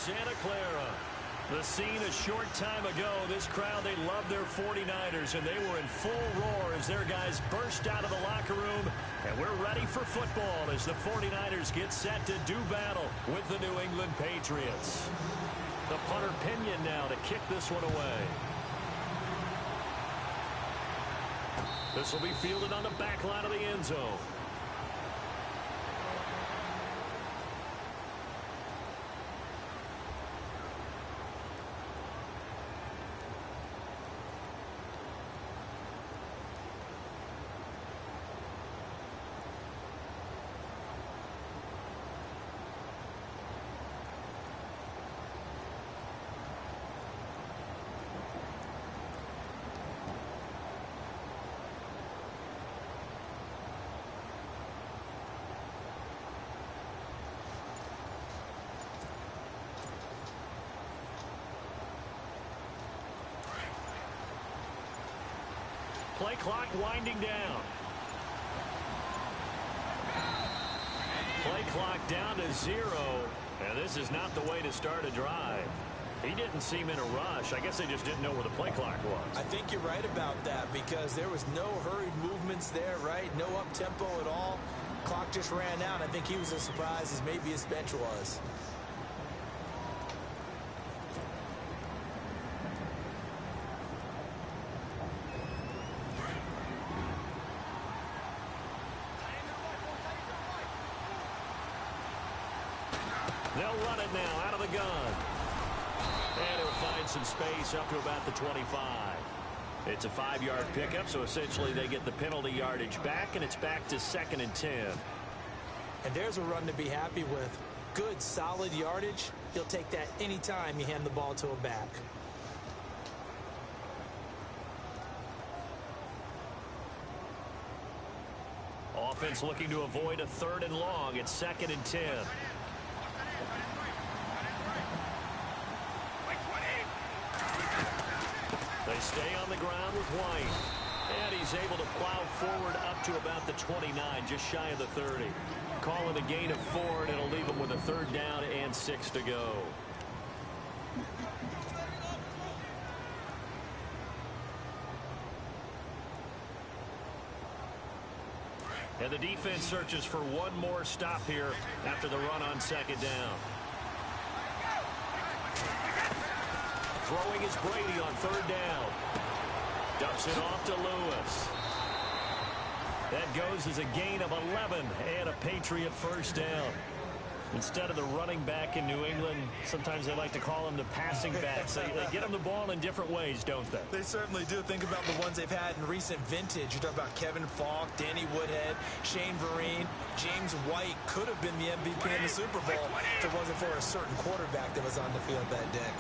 Santa Clara. The scene a short time ago, this crowd, they love their 49ers, and they were in full roar as their guys burst out of the locker room. And we're ready for football as the 49ers get set to do battle with the New England Patriots. The punter Pinion now to kick this one away. This will be fielded on the back line of the end zone. Play clock winding down. Play clock down to 0. And this is not the way to start a drive. He didn't seem in a rush. I guess they just didn't know where the play clock was. I think you're right about that because there was no hurried movements there, right? No up-tempo at all. Clock just ran out. I think he was as surprised as maybe his bench was. They'll run it now out of the gun. And he'll find some space up to about the 25. It's a 5-yard pickup, so essentially they get the penalty yardage back, and it's back to 2nd and 10. And there's a run to be happy with. Good, solid yardage. He'll take that anytime you hand the ball to a back. Offense looking to avoid a 3rd and long. It's 2nd and 10. They stay on the ground with White. And he's able to plow forward up to about the 29, just shy of the 30. Call it a gain of 4, and it'll leave him with a 3rd down and 6 to go. And the defense searches for one more stop here after the run on 2nd down. Throwing is Brady on 3rd down. Dumps it off to Lewis. That goes as a gain of 11 and a Patriot 1st down. Instead of the running back in New England, sometimes they like to call them the passing backs. They get them the ball in different ways, don't they? They certainly do. Think about the ones they've had in recent vintage. You talk about Kevin Falk, Danny Woodhead, Shane Vereen, James White could have been the MVP in the Super Bowl if it wasn't for a certain quarterback that was on the field that day.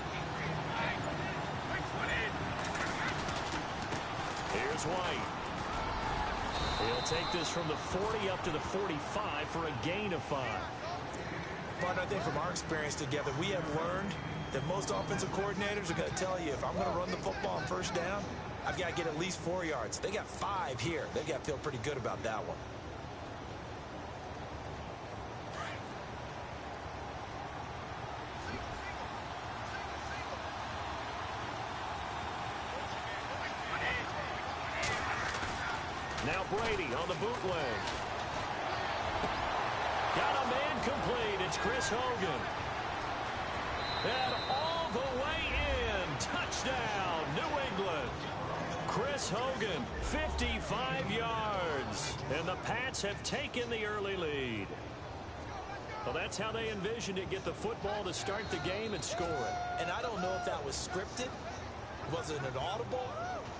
Here's White. He'll take this from the 40 up to the 45 for a gain of 5. But I think from our experience together, we have learned that most offensive coordinators are going to tell you, if I'm going to run the football on 1st down, I've got to get at least 4 yards. They got 5 here. They've got to feel pretty good about that one. Now Brady on the bootleg. Got a man complete. It's Chris Hogan. And all the way in. Touchdown, New England. Chris Hogan, 55 yards. And the Pats have taken the early lead. Well, that's how they envisioned it. Get the football to start the game and score it. And I don't know if that was scripted. Was it an audible?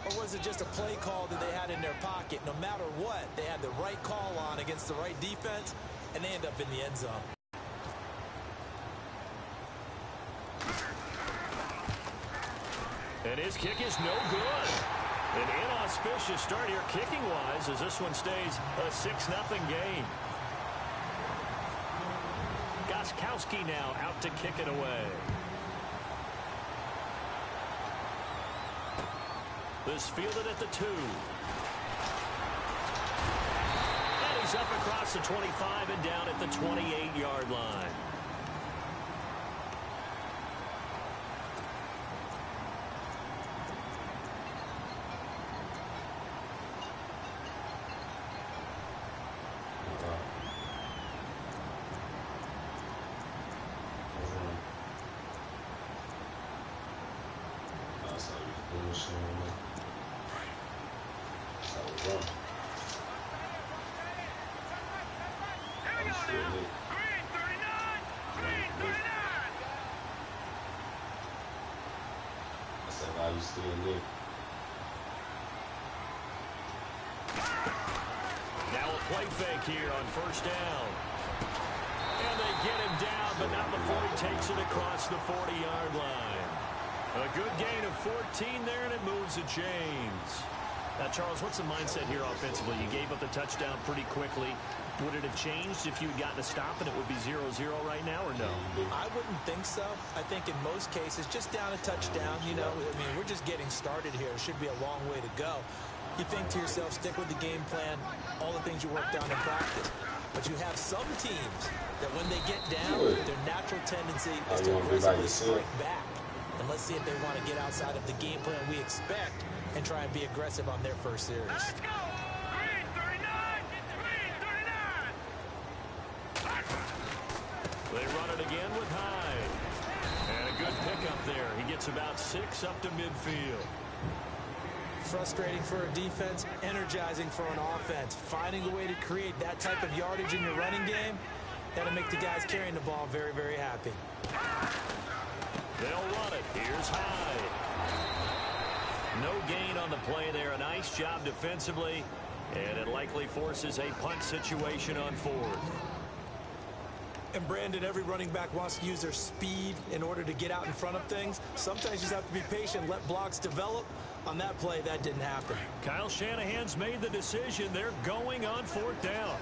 Or was it just a play call that they had in their pocket? No matter what, they had the right call on against the right defense, and they end up in the end zone. And his kick is no good. An inauspicious start here kicking-wise as this one stays a 6-0 game. Gostkowski now out to kick it away. This fielded at the 2. And he's up across the 25 and down at the 28-yard line. Now a play fake here on first down. And they get him down, but not before he takes it across the 40-yard line. A good gain of 14 there, and it moves the chains. Now, Charles, what's the mindset here offensively? You gave up the touchdown pretty quickly. Would it have changed if you had gotten a stop and it would be 0-0 right now, or no? I wouldn't think so. I think in most cases, just down a touchdown, you know, I mean, we're just getting started here. It should be a long way to go. You think to yourself, stick with the game plan, all the things you worked on in practice. But you have some teams that when they get down, their natural tendency is to aggressively strike back. And let's see if they want to get outside of the game plan we expect and try and be aggressive on their first series. Let's go! Green 39! Green 39! They run it again with Hyde. And a good pickup there. He gets about 6 up to midfield. Frustrating for a defense, energizing for an offense. Finding a way to create that type of yardage in your running game, that'll make the guys carrying the ball very, very happy. They'll run it. Here's Hyde. No gain on the play there. A nice job defensively, and it likely forces a punt situation on 4th. And Brandon, every running back wants to use their speed in order to get out in front of things. Sometimes you just have to be patient, let blocks develop. On that play, that didn't happen. Kyle Shanahan's made the decision. They're going on 4th down.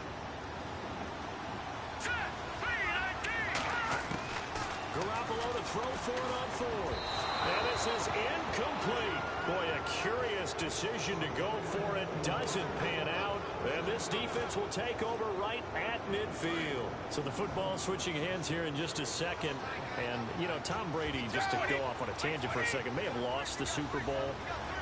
Garoppolo to throw for it on 4th. And this is incomplete. Boy, a curious decision to go for it. Doesn't pan out. And this defense will take over right at midfield. So the football switching hands here in just a second. And, you know, Tom Brady, just to go off on a tangent for a second, may have lost the Super Bowl.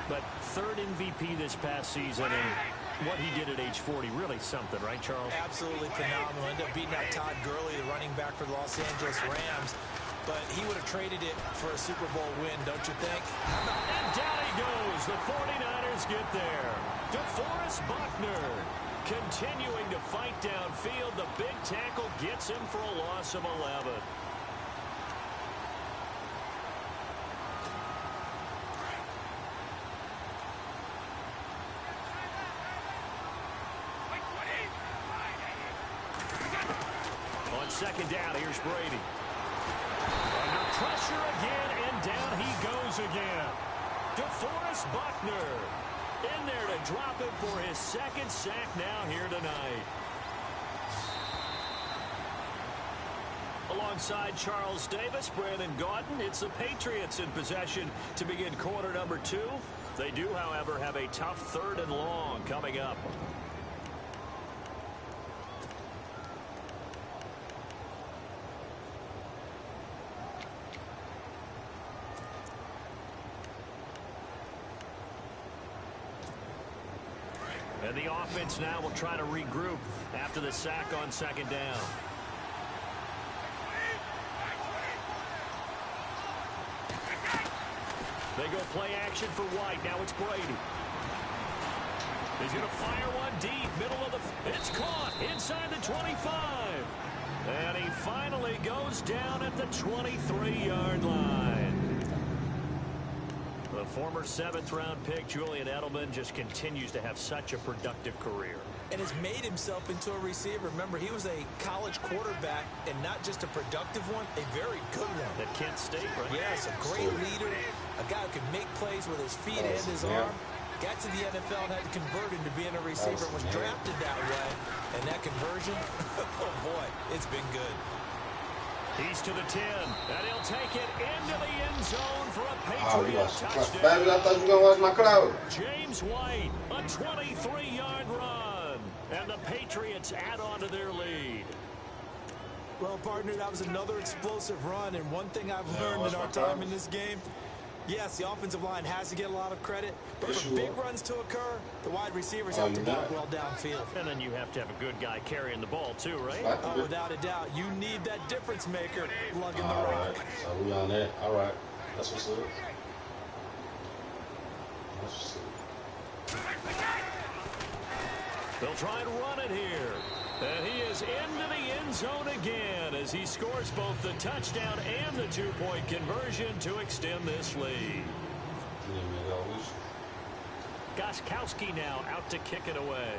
But 3rd MVP this past season, and what he did at age 40, really something, right, Charles? Absolutely phenomenal. Ended up beating out Todd Gurley, the running back for the Los Angeles Rams. But he would have traded it for a Super Bowl win, don't you think? And down he goes. The 49ers get there. DeForest Buckner continuing to fight downfield. The big tackle gets him for a loss of 11. On 2nd down, here's Brady. Under pressure again, and down he goes again. DeForest Buckner in there to drop him for his 2nd sack now here tonight. Alongside Charles Davis, Brandon Gaudin, it's the Patriots in possession to begin quarter number 2. They do, however, have a tough 3rd and long coming up. And the offense now will try to regroup after the sack on 2nd down. They go play action for White. Now it's Brady. He's going to fire one deep, middle of the... It's caught inside the 25. And he finally goes down at the 23-yard line. The former 7th-round pick, Julian Edelman, just continues to have such a productive career. And has made himself into a receiver. Remember, he was a college quarterback, and not just a productive one, a very good one. At Kent State, right? Yes, a great leader, a guy who could make plays with his feet and his arm. Got to the NFL and had to convert into being a receiver and was drafted that way. And that conversion, oh boy, it's been good. He's to the 10, and he'll take it into the end zone for a Patriot touchdown. I thought you were going to watch my cloud. James White, a 23-yard run, and the Patriots add on to their lead. Well, partner, that was another explosive run, and one thing I've learned in our time in this game, yes, the offensive line has to get a lot of credit, but for big runs to occur, the wide receivers have to block well downfield. And then you have to have a good guy carrying the ball too, right? Oh, without a doubt. You need that difference maker lugging the rock. So we on that. All right. That's what's up. They'll try and run it here. And he is into the end zone again as he scores both the touchdown and the two-point conversion to extend this lead. Gostkowski now out to kick it away.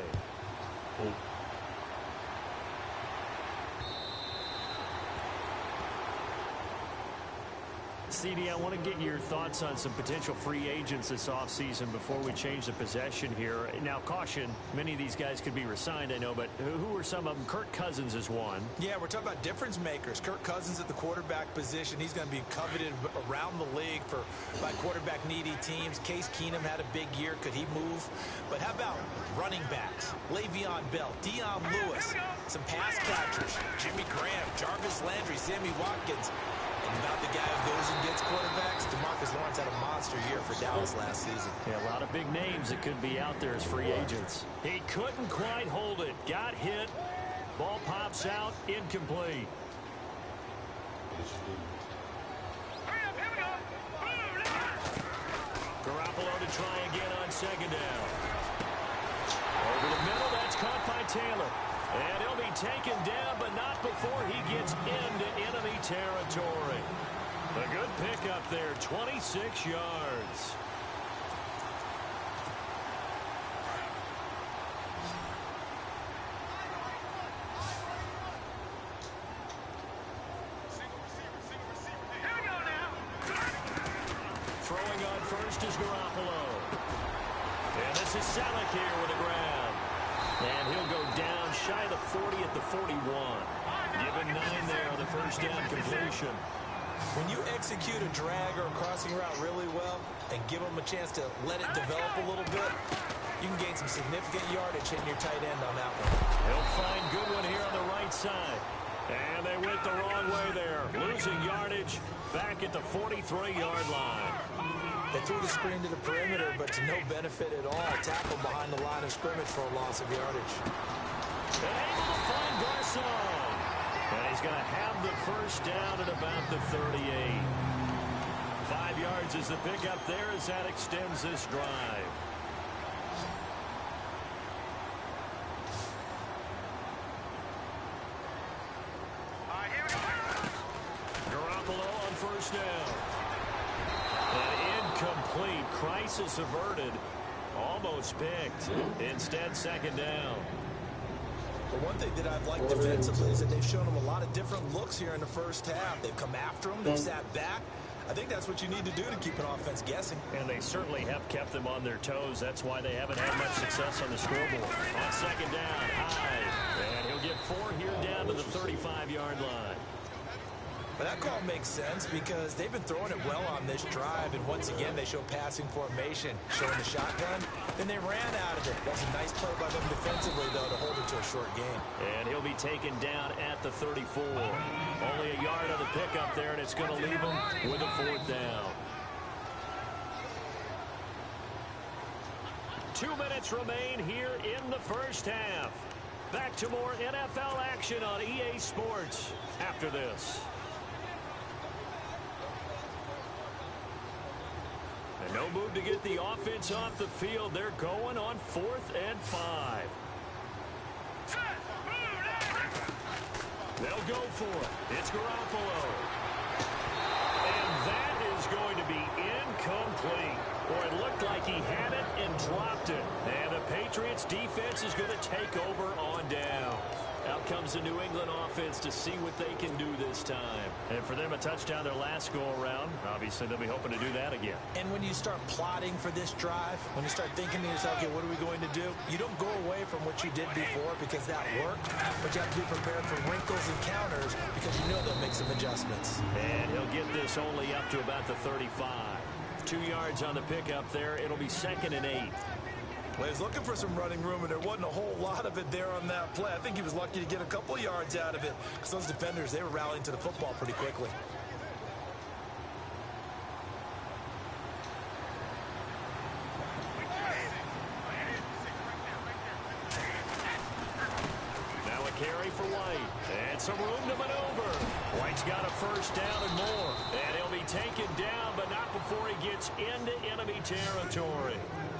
CD, I want to get your thoughts on some potential free agents this offseason before we change the possession here. Now, caution, many of these guys could be re-signed, I know, but who are some of them? Kirk Cousins is one. Yeah, we're talking about difference makers. Kirk Cousins at the quarterback position. He's going to be coveted around the league by quarterback-needy teams. Case Keenum had a big year. Could he move? But how about running backs? Le'Veon Bell, Dion Lewis, some pass catchers, Jimmy Graham, Jarvis Landry, Sammy Watkins. And about the guy who goes and gets quarterbacks, DeMarcus Lawrence had a monster year for Dallas last season. Yeah, a lot of big names that could be out there as free agents. He couldn't quite hold it. Got hit. Ball pops out. Incomplete. Garoppolo to try again on second down. Over the middle, that's caught by Taylor. And he'll be taken down, but not before he gets into enemy territory. A good pickup there, 26 yards. Throwing on first is Garoppolo. And this is Selleck here with the grab. And he'll go down shy of the 40 at the 41. Given 9 there on the first down completion. When you execute a drag or a crossing route really well and give them a chance to let it develop a little bit, you can gain some significant yardage hitting your tight end on that one. He'll find Goodwin here on the right side. And they went the wrong way there. Losing yardage back at the 43-yard line. They threw the screen to the perimeter, but to no benefit at all. Tackle behind the line of scrimmage for a loss of yardage. And able to find Garcon. And he's going to have the first down at about the 38. 5 yards is the pickup there as that extends this drive. Garoppolo on first down. Incomplete. Crisis averted. Almost picked. Instead, second down. But one thing that I've liked defensively is that they've shown them a lot of different looks here in the first half. They've come after them. They've sat back. I think that's what you need to do to keep an offense guessing. And they certainly have kept them on their toes. That's why they haven't had much success on the scoreboard. On second down, high. And he'll get 4 here down to the 35-yard line. But that call makes sense because they've been throwing it well on this drive, and once again they show passing formation, showing the shotgun. Then they ran out of it. That's a nice play by them defensively, though, to hold it to a short game. And he'll be taken down at the 34. Only a yard on the pickup there, and it's going to leave him with a 4th down. 2 minutes remain here in the first half. Back to more NFL action on EA Sports after this. And no move to get the offense off the field. They're going on 4th and 5. They'll go for it. It's Garoppolo. And that is going to be incomplete. Or it looked like he had it and dropped it. And the Patriots defense is going to take over on down. Out comes the New England offense to see what they can do this time. And for them, a touchdown their last go-around. Obviously, they'll be hoping to do that again. And when you start plotting for this drive, when you start thinking to yourself, okay, what are we going to do? You don't go away from what you did before because that worked, but you have to be prepared for wrinkles and counters because you know they'll make some adjustments. And he'll get this only up to about the 35. 2 yards on the pickup there. It'll be 2nd and 8. Well, he was looking for some running room, and there wasn't a whole lot of it there on that play. I think he was lucky to get a couple of yards out of it because those defenders, they were rallying to the football pretty quickly. Now a carry carry for White. And some room to maneuver. White's got a first down and more. And he'll be taken down, but not before he gets into enemy territory.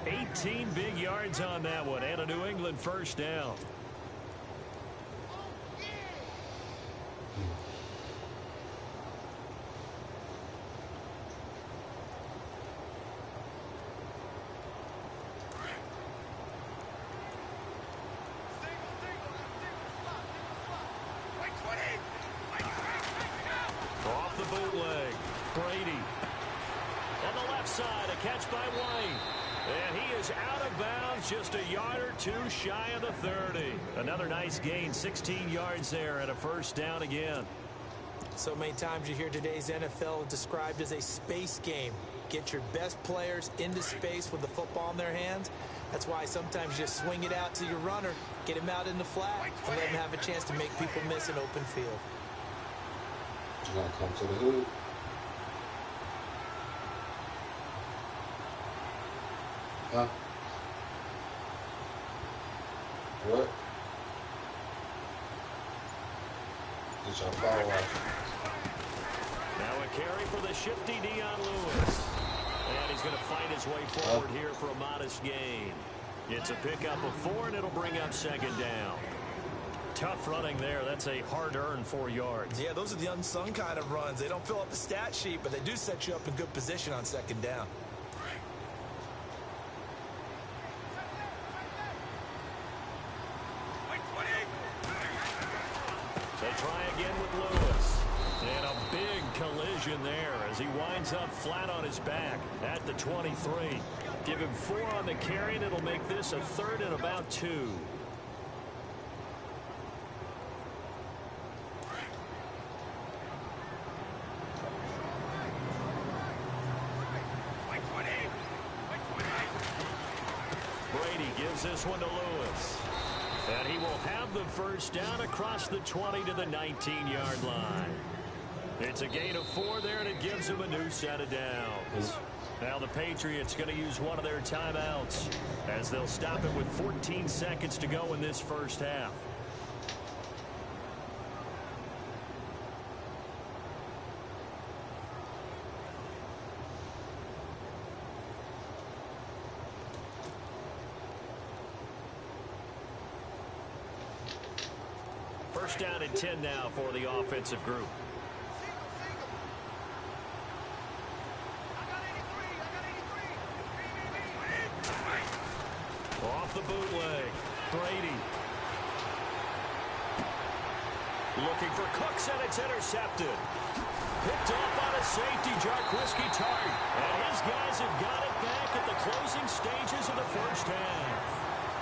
18 big yards on that one, and a New England first down. Off the bootleg, Brady. On the left side, a catch by White. And he is out of bounds, just a yard or two shy of the 30. Another nice gain, 16 yards there, and a first down again. So many times you hear today's NFL described as a space game. Get your best players into space with the football in their hands. That's why sometimes you just swing it out to your runner, get him out in the flat, and let him have a chance to make people miss an open field. You gotta come to the hood. Huh? What? Get your ball out. Now a carry for the shifty Dion Lewis. And he's going to fight his way forward here for a modest gain. It's a pickup of 4, and it'll bring up second down. Tough running there. That's a hard-earned 4 yards. Yeah, those are the unsung kind of runs. They don't fill up the stat sheet, but they do set you up in good position on second down. They try again with Lewis. And a big collision there as he winds up flat on his back at the 23. Give him 4 on the carry, and it'll make this a 3rd and about 2. Brady gives this one to Lewis. And he will have the first down across the 20 to the 19-yard line. It's a gain of 4 there, and it gives him a new set of downs. Now the Patriots going to use one of their timeouts as they'll stop it with 14 seconds to go in this first half. First down and 10 now for the offensive group. Off the bootleg, Brady. Looking for Cooks, and it's intercepted. Picked off by the safety, Jarquiski Tart. And his guys have got it back at the closing stages of the first half.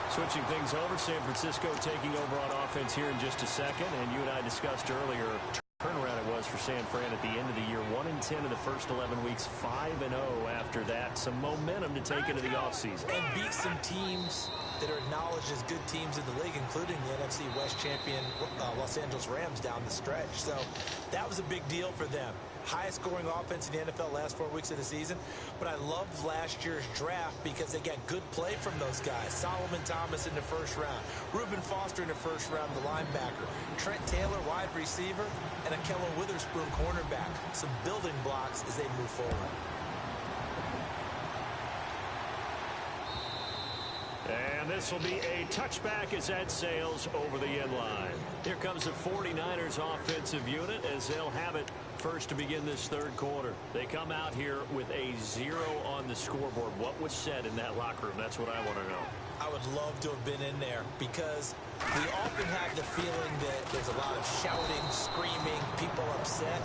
Switching things over, San Francisco taking over on offense here in just a second. And you and I discussed earlier, turnaround it was for San Fran at the end of the year. 1-10 in the first 11 weeks, 5-0 after that. Some momentum to take into the offseason. And beat some teams that are acknowledged as good teams in the league, including the NFC West champion Los Angeles Rams down the stretch. So that was a big deal for them. Highest scoring offense in the NFL last 4 weeks of the season. But I loved last year's draft because they got good play from those guys. Solomon Thomas in the first round. Reuben Foster in the first round, the linebacker. Trent Taylor, wide receiver. And Akello Witherspoon, cornerback. Some building blocks as they move forward. And this will be a touchback as that sails over the end line. Here comes the 49ers offensive unit as they'll have it first to begin this third quarter. They come out here with a 0 on the scoreboard. What was said in that locker room? That's what I want to know. I would love to have been in there because we often have the feeling that there's a lot of shouting, screaming, people upset.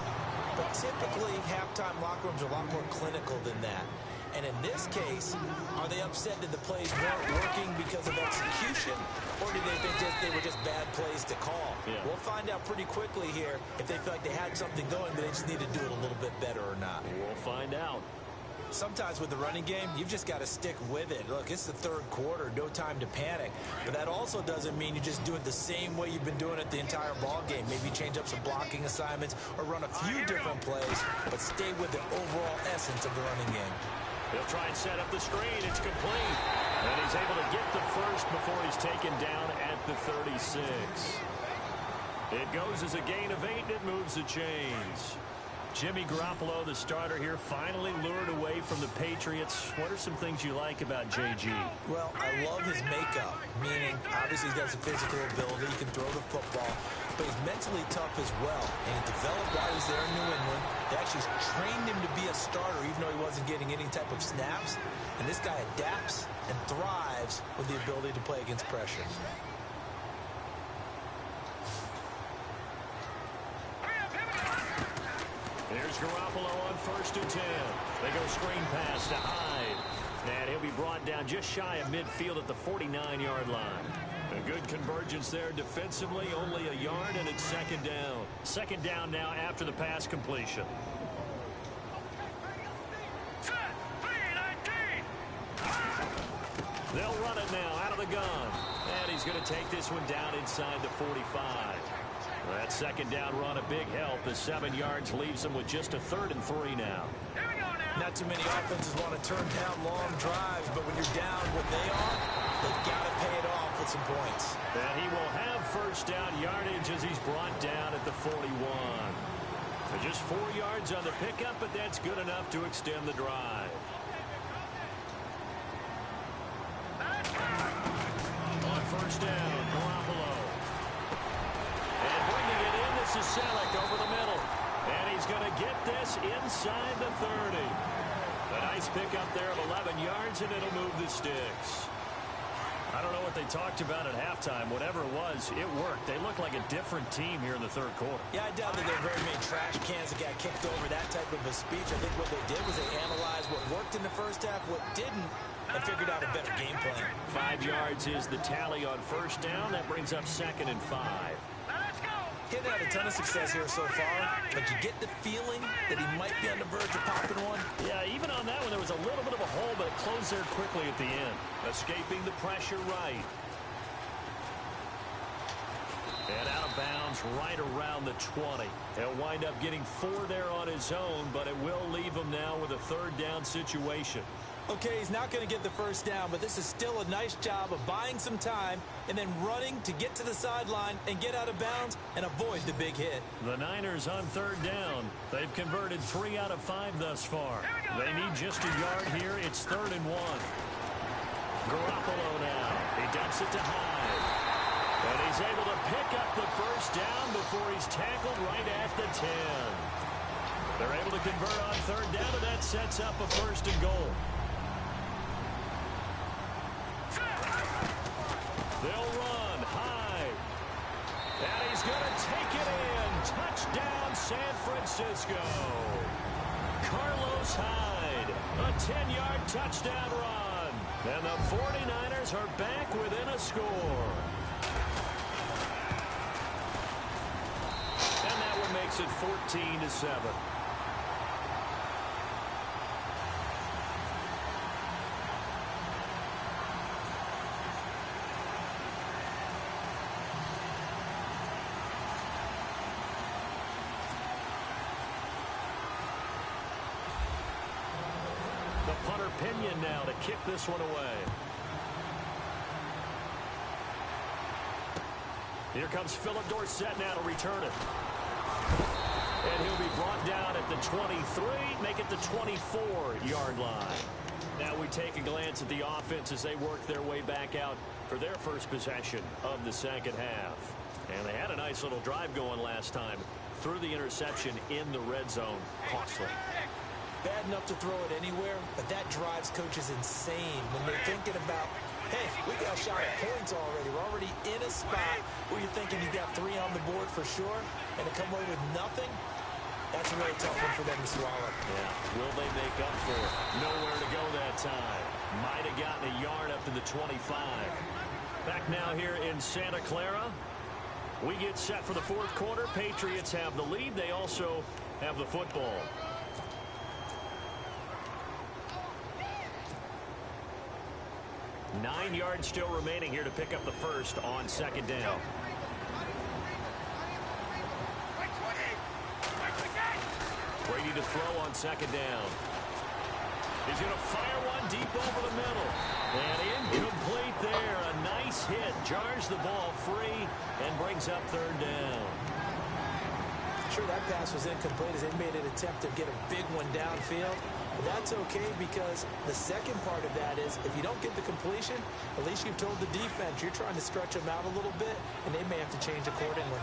But typically, halftime locker rooms are a lot more clinical than that. And in this case, are they upset that the plays weren't working because of execution, or did they think they were just bad plays to call? Yeah. We'll find out pretty quickly here if they feel like they had something going, but they just need to do it a little bit better or not. We'll find out. Sometimes with the running game, you've just got to stick with it. Look, it's the third quarter, no time to panic. But that also doesn't mean you just do it the same way you've been doing it the entire ball game. Maybe change up some blocking assignments or run a few different plays, but stay with the overall essence of the running game. He'll try and set up the screen. It's complete. And he's able to get the first before he's taken down at the 36. It goes as a gain of 8, and it moves the chains. Jimmy Garoppolo, the starter here, finally lured away from the Patriots. What are some things you like about JG? Well, I love his makeup, meaning obviously he's got some physical ability. He can throw the football, but he's mentally tough as well. And he developed while he was there in New England. They actually trained him to be a starter, even though he wasn't getting any type of snaps. And this guy adapts and thrives with the ability to play against pressure. Here's Garoppolo on 1st and 10. They go screen pass to Hyde. And he'll be brought down just shy of midfield at the 49-yard line. A good convergence there defensively, only a yard, and it's 2nd down. 2nd down now after the pass completion. They'll run it now out of the gun. And he's going to take this one down inside the 45. That 2nd down run a big help as 7 yards leaves them with just a 3rd and 3 now. Not too many offenses want to turn down long drives, but when you're down what they are, they've got to pay it off with some points. And he will have 1st down yardage as he's brought down at the 41. So just 4 yards on the pickup, but that's good enough to extend the drive. On 1st down, Garoppolo. And bringing it in, this is Selleck over the middle. And he's going to get this inside the 30. A nice pickup there of 11 yards, and it'll move the sticks. I don't know what they talked about at halftime. Whatever it was, it worked. They look like a different team here in the 3rd quarter. Yeah, I doubt that there are very many trash cans that got kicked over, that type of a speech. I think what they did was they analyzed what worked in the 1st half, what didn't, and figured out a better game plan. 5 yards is the tally on 1st down. That brings up 2nd and 5. He's had a ton of success here so far, but you get the feeling that he might be on the verge of popping one. Yeah, even on that one, there was a little bit of a hole, but it closed there quickly at the end. Escaping the pressure right. And out of bounds right around the 20. He'll wind up getting 4 there on his own, but it will leave him now with a 3rd down situation. Okay, he's not going to get the 1st down, but this is still a nice job of buying some time and then running to get to the sideline and get out of bounds and avoid the big hit. The Niners on 3rd down. They've converted 3 out of 5 thus far. They need just a yard here. It's 3rd and 1. Garoppolo now. He dumps it to Hyde. And he's able to pick up the 1st down before he's tackled right at the 10. They're able to convert on 3rd down, and that sets up a 1st and goal. They'll run high. And he's going to take it in. Touchdown, San Francisco. Carlos Hyde. A 10-yard touchdown run. And the 49ers are back within a score. And that one makes it 14-7. Punter Pinion now to kick this one away. Here comes Philip Dorsett now to return it. And he'll be brought down at the 23, make it the 24-yard line. Now we take a glance at the offense as they work their way back out for their 1st possession of the 2nd half. And they had a nice little drive going last time through the interception in the red zone. Costly. Bad enough to throw it anywhere, but that drives coaches insane when they're thinking about, hey, we got a shot at points already. We're already in a spot where you're thinking you got 3 on the board for sure, and to come away with nothing, that's a really tough one for them to swallow. Yeah, will they make up for it? Nowhere to go that time. Might have gotten a yard up to the 25. Back now here in Santa Clara. We get set for the 4th quarter. Patriots have the lead. They also have the football. 9 yards still remaining here to pick up the 1st on 2nd down. Brady to throw on 2nd down. He's going to fire one deep over the middle. And incomplete there. A nice hit. Jars the ball free and brings up third down. Sure, that pass was incomplete as they made an attempt to get a big one downfield. But that's okay because the second part of that is if you don't get the completion, at least you've told the defense you're trying to stretch them out a little bit, and they may have to change accordingly.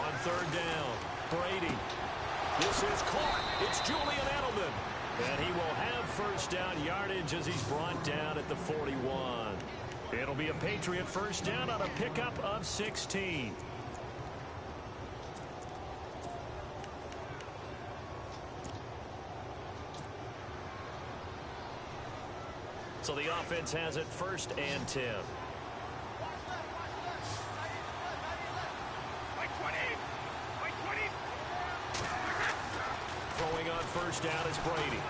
On third down, Brady. This is caught. It's Julian Edelman. And he will have first down yardage as he's brought down at the 41. It'll be a Patriot first down on a pickup of 16. So the offense has it first and 10. Throwing on first down is Brady.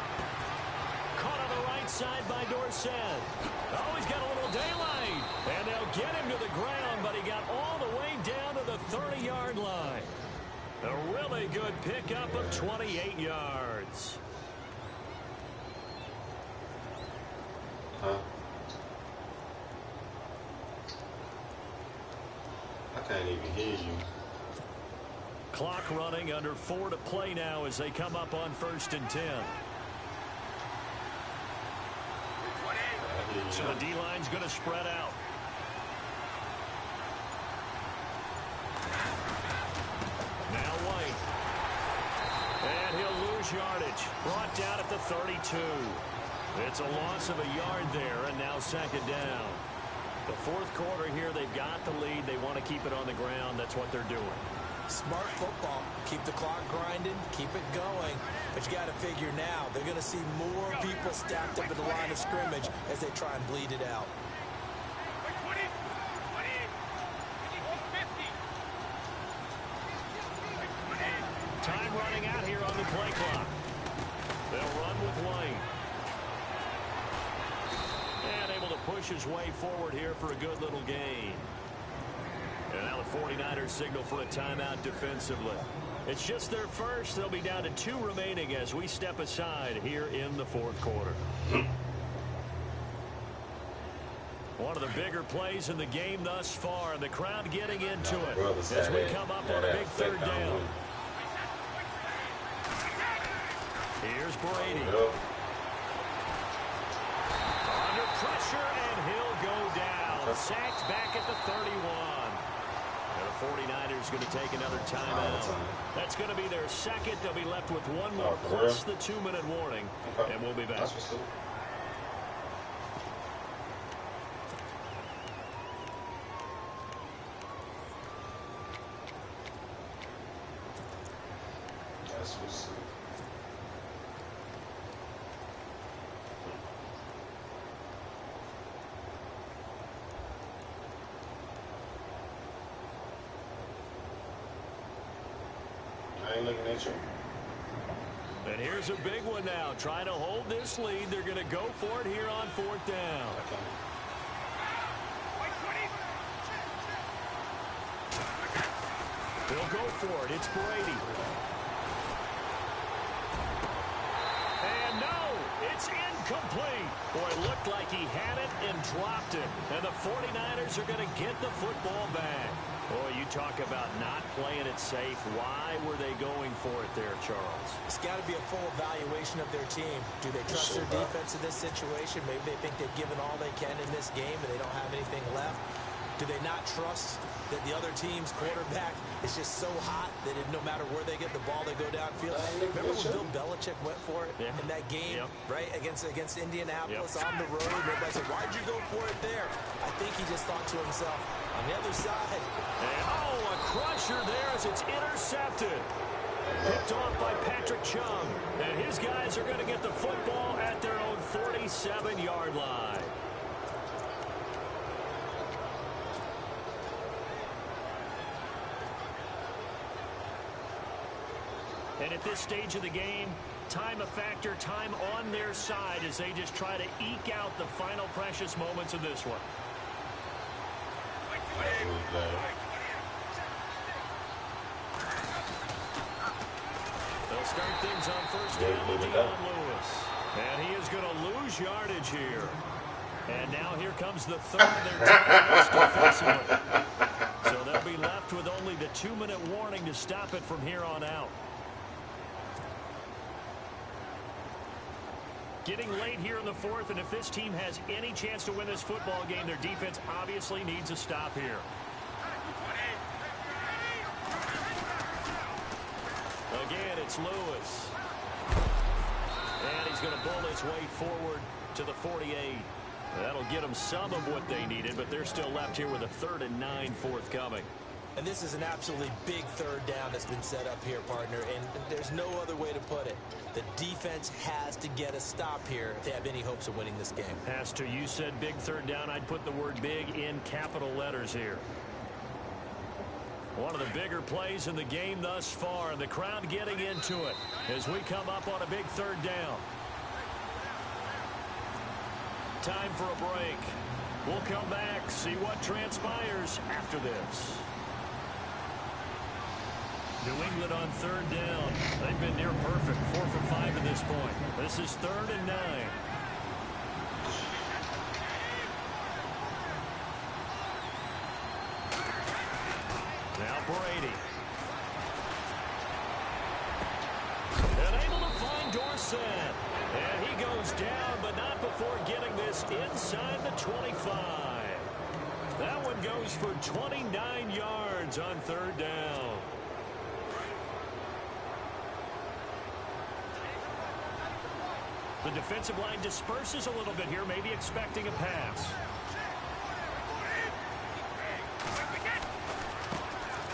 Caught on the right side by Dorsett. Oh, he's got a little daylight. And they'll get him to the ground, but he got all the way down to the 30-yard line. A really good pickup of 28 yards. I can't even hear you. Clock running, under 4 to play now as they come up on first and 10. So the D-line's going to spread out. Now White. And he'll lose yardage. Brought down at the 32. It's a loss of a yard there, and now second down. The fourth quarter here, they've got the lead. They want to keep it on the ground. That's what they're doing. Smart football. Keep the clock grinding, keep it going. But you got to figure now, they're going to see more people stacked up at the line of scrimmage as they try and bleed it out. Time running out here on the play clock. They'll run with White. And able to push his way forward here for a good little gain. And now the 49ers signal for a timeout defensively. It's just their first. They'll be down to 2 remaining as we step aside here in the fourth quarter. One of the bigger plays in the game thus far, and the crowd getting into it as we come up on a big third down. Here's Brady. Under pressure, and he'll go down. Sacked back at the 31. And the 49ers going to take another timeout. That's going to be their second. They'll be left with one more plus the 2-minute warning, and we'll be back. Looking at you. And here's a big one now. Trying to hold this lead. They're going to go for it here on fourth down. They'll go for it. It's Brady. And no, it's incomplete. Boy, it looked like he had it and dropped it. And the 49ers are going to get the football back. Boy, you talk about not playing it safe. Why were they going for it there, Charles? It's got to be a full evaluation of their team. Do they trust their defense in this situation? Maybe they think they've given all they can in this game and they don't have anything left. Do they not trust that the other team's quarterback is just so hot that no matter where they get the ball, they go downfield? Remember when Bill Belichick went for it in that game, right, against Indianapolis on the road? Everybody said, why'd you go for it there? I think he just thought to himself, on the other side. And, a crusher there as it's intercepted. Picked off by Patrick Chung. And his guys are going to get the football at their own 47-yard line. And at this stage of the game, time a factor, time on their side as they just try to eke out the final precious moments of this one. start things on first down with Dion Lewis. And he is going to lose yardage here. And now here comes the third of their timeouts defensively. So they'll be left with only the 2-minute warning to stop it from here on out. Getting late here in the fourth, and if this team has any chance to win this football game, their defense obviously needs a stop here. Again, it's Lewis. And he's going to bull his way forward to the 48. That'll get them some of what they needed, but they're still left here with a 3rd and 9 forthcoming. And this is an absolutely big third down that's been set up here, partner, and there's no other way to put it. The defense has to get a stop here if they have any hopes of winning this game. Has to. You said big third down. I'd put the word big in capital letters here. One of the bigger plays in the game thus far, and the crowd getting into it as we come up on a big third down. Time for a break. We'll come back, see what transpires after this. New England on third down. They've been near perfect, 4 for 5 at this point. This is 3rd and 9. Now Brady. And able to find Dorsett. And he goes down, but not before getting this inside the 25. That one goes for 29 yards on third down. The defensive line disperses a little bit here, maybe expecting a pass.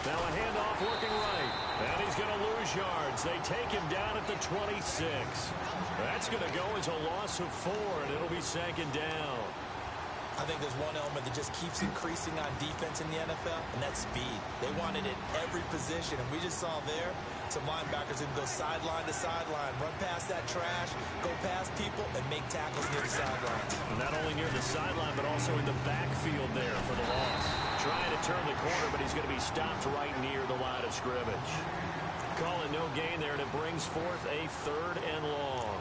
Now a handoff working right. And he's going to lose yards. They take him down at the 26. That's going to go as a loss of 4, and it'll be 2nd down. I think there's one element that just keeps increasing on defense in the NFL, and that's speed. They want it at every position, and we just saw there some linebackers that can go sideline to sideline, run past that trash, go past people, and make tackles near the sidelines. And not only near the sideline, but also in the backfield there for the loss. Trying to turn the corner, but he's going to be stopped right near the line of scrimmage. Calling no gain there, and it brings forth a 3rd and long.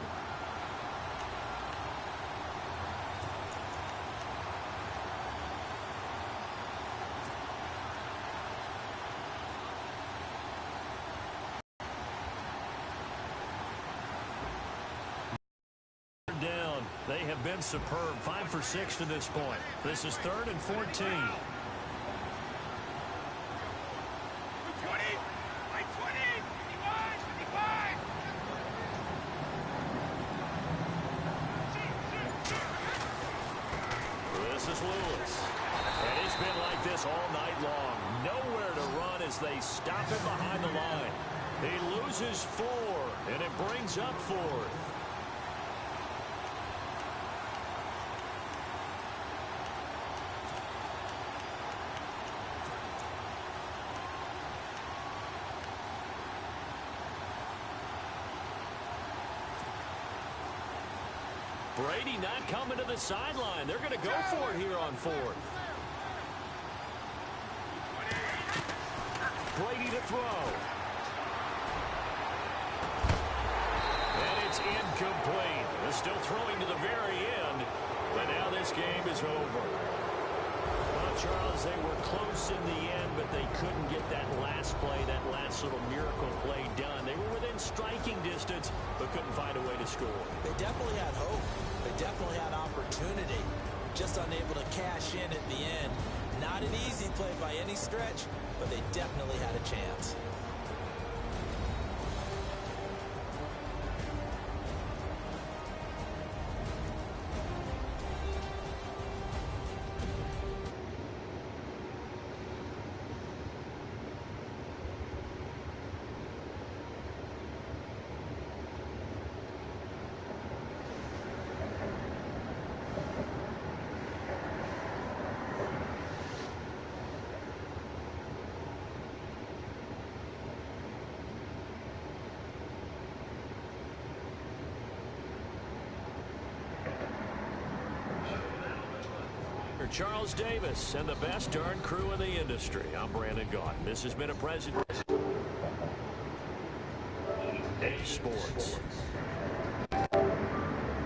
Down. They have been superb. 5 for 6 to this point. This is 3rd and 14. This is Lewis. And it's been like this all night long. Nowhere to run as they stop him behind the line. He loses 4, and it brings up 4th. Brady not coming to the sideline. They're going to go for it here on 4th. Brady to throw. And it's incomplete. They're still throwing to the very end, but now this game is over. Well, Charles, they were close in the end, but they couldn't get that last play, that last little miracle play done. They were within striking distance, but couldn't find a way to score. They definitely had hope. They definitely had opportunity. Just unable to cash in at the end. Not an easy play by any stretch, but they definitely had a chance. Charles Davis and the best darn crew in the industry. I'm Brandon Gaudin. This has been a presentation. Sports.